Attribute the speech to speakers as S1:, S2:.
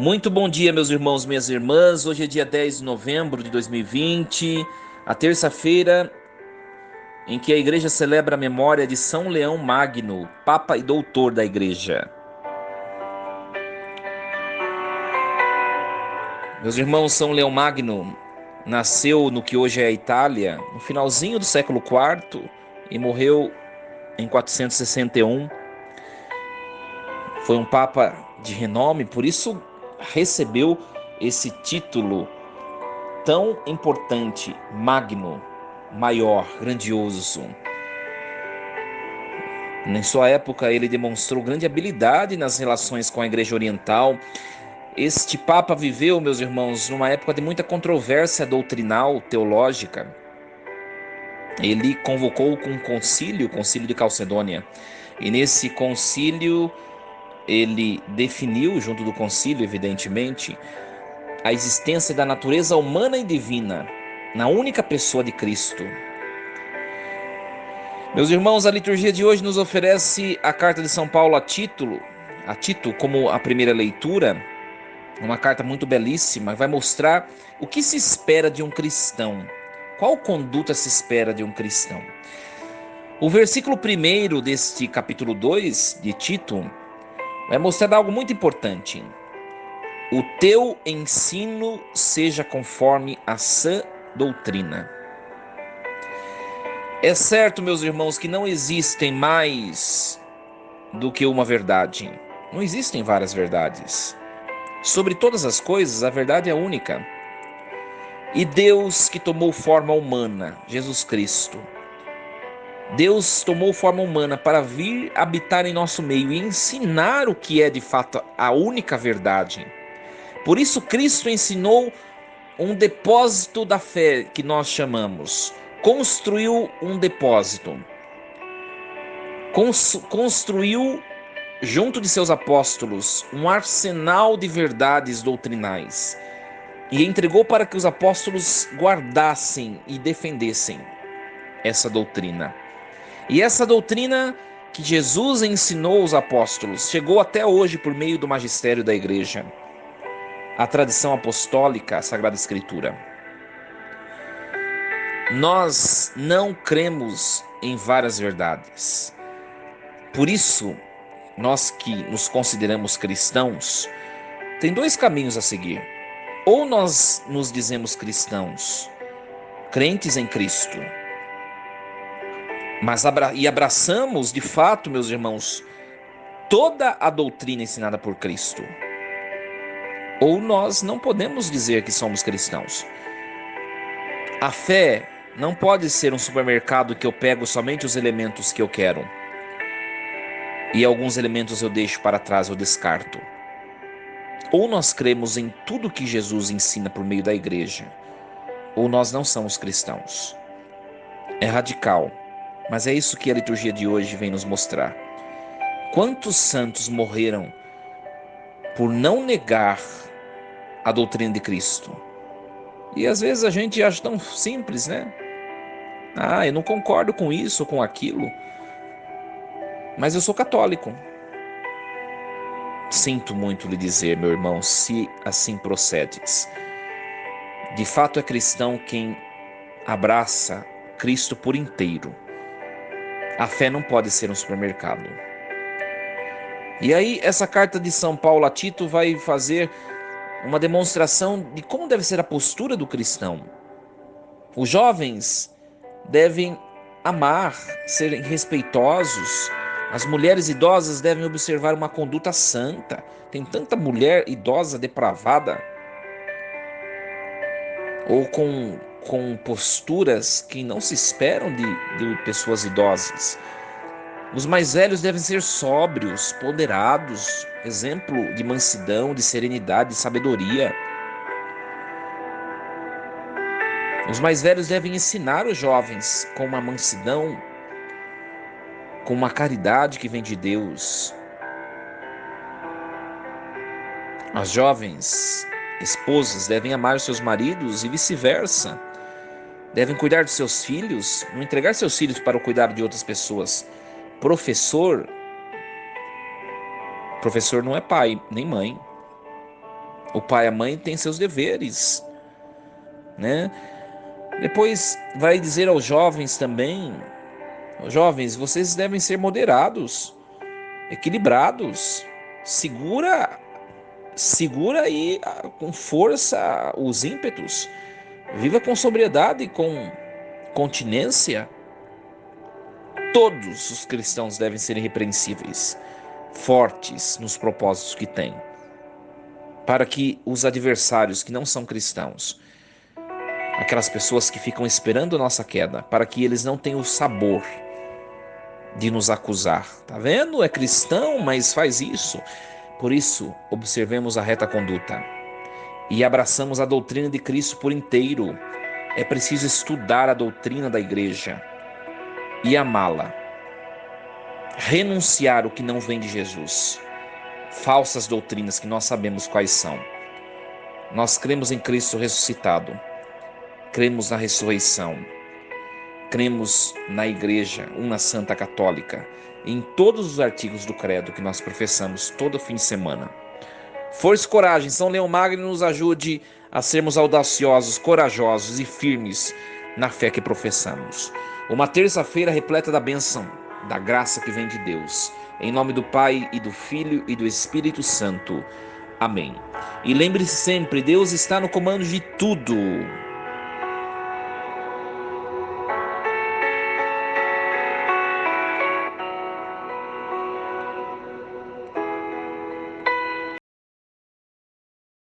S1: Muito bom dia, meus irmãos, minhas irmãs. Hoje é dia 10 de novembro de 2020, a terça-feira em que a igreja celebra a memória de São Leão Magno, Papa e Doutor da Igreja. Meus irmãos, São Leão Magno nasceu no que hoje é a Itália, no finalzinho do século IV e morreu em 461. Foi um papa de renome, por isso recebeu esse título tão importante, magno, maior, grandioso. Em sua época, ele demonstrou grande habilidade nas relações com a Igreja Oriental. Este Papa viveu, meus irmãos, numa época de muita controvérsia doutrinal, teológica. Ele convocou um concílio, o Concílio de Calcedônia. E nesse concílio, ele definiu, junto do concílio, evidentemente, a existência da natureza humana e divina na única pessoa de Cristo. Meus irmãos, a liturgia de hoje nos oferece a carta de São Paulo a Tito como a primeira leitura, uma carta muito belíssima, vai mostrar o que se espera de um cristão. Qual conduta se espera de um cristão? O versículo 1 deste capítulo 2 de Tito vai mostrar algo muito importante. O teu ensino seja conforme a sã doutrina. É certo, meus irmãos, que não existem mais do que uma verdade. Não existem várias verdades. Sobre todas as coisas, a verdade é única. E Deus que tomou forma humana, Jesus Cristo. Deus tomou forma humana para vir habitar em nosso meio e ensinar o que é de fato a única verdade. Por isso, Cristo ensinou um depósito da fé que nós chamamos. Construiu um depósito. Construiu, junto de seus apóstolos, um arsenal de verdades doutrinais e entregou para que os apóstolos guardassem e defendessem essa doutrina. E essa doutrina que Jesus ensinou aos apóstolos chegou até hoje por meio do magistério da igreja, a tradição apostólica, a Sagrada Escritura. Nós não cremos em várias verdades. Por isso, nós que nos consideramos cristãos, tem dois caminhos a seguir. Ou nós nos dizemos cristãos, crentes em Cristo, mas abraçamos de fato, meus irmãos, toda a doutrina ensinada por Cristo. Ou nós não podemos dizer que somos cristãos. A fé não pode ser um supermercado que eu pego somente os elementos que eu quero e alguns elementos eu deixo para trás, eu descarto. Ou nós cremos em tudo que Jesus ensina por meio da igreja, ou nós não somos cristãos. É radical, mas é isso que a liturgia de hoje vem nos mostrar. Quantos santos morreram por não negar a doutrina de Cristo? E às vezes a gente acha tão simples, né? Eu não concordo com isso, com aquilo, mas eu sou católico. Sinto muito lhe dizer, meu irmão, se assim procedes. De fato é cristão quem abraça Cristo por inteiro. A fé não pode ser um supermercado. E aí, essa carta de São Paulo a Tito vai fazer uma demonstração de como deve ser a postura do cristão. Os jovens devem amar, serem respeitosos. As mulheres idosas devem observar uma conduta santa. Tem tanta mulher idosa depravada, ou com posturas que não se esperam de pessoas idosas. Os mais velhos devem ser sóbrios, ponderados, exemplo de mansidão, de serenidade, de sabedoria. Os mais velhos devem ensinar os jovens com uma mansidão, com uma caridade que vem de Deus. As jovens esposas devem amar os seus maridos e vice-versa. Devem cuidar dos seus filhos, não entregar seus filhos para o cuidado de outras pessoas. Professor não é pai nem mãe. O pai e a mãe têm seus deveres, né? Depois vai dizer aos jovens também: jovens, vocês devem ser moderados, equilibrados. Segura aí com força os ímpetos. Viva com sobriedade e com continência. Todos os cristãos devem ser irrepreensíveis, fortes nos propósitos que têm, para que os adversários que não são cristãos, aquelas pessoas que ficam esperando a nossa queda, para que eles não tenham o sabor de nos acusar. Tá vendo? É cristão, mas faz isso. Por isso, observemos a reta conduta e abraçamos a doutrina de Cristo por inteiro. É preciso estudar a doutrina da igreja e amá-la. Renunciar o que não vem de Jesus. Falsas doutrinas que nós sabemos quais são. Nós cremos em Cristo ressuscitado. Cremos na ressurreição. Cremos na igreja, uma santa católica, em todos os artigos do credo que nós professamos todo fim de semana. Força e coragem, São Leão Magno nos ajude a sermos audaciosos, corajosos e firmes na fé que professamos. Uma terça-feira repleta da bênção, da graça que vem de Deus. Em nome do Pai, e do Filho, e do Espírito Santo. Amém. E lembre-se sempre, Deus está no comando de tudo.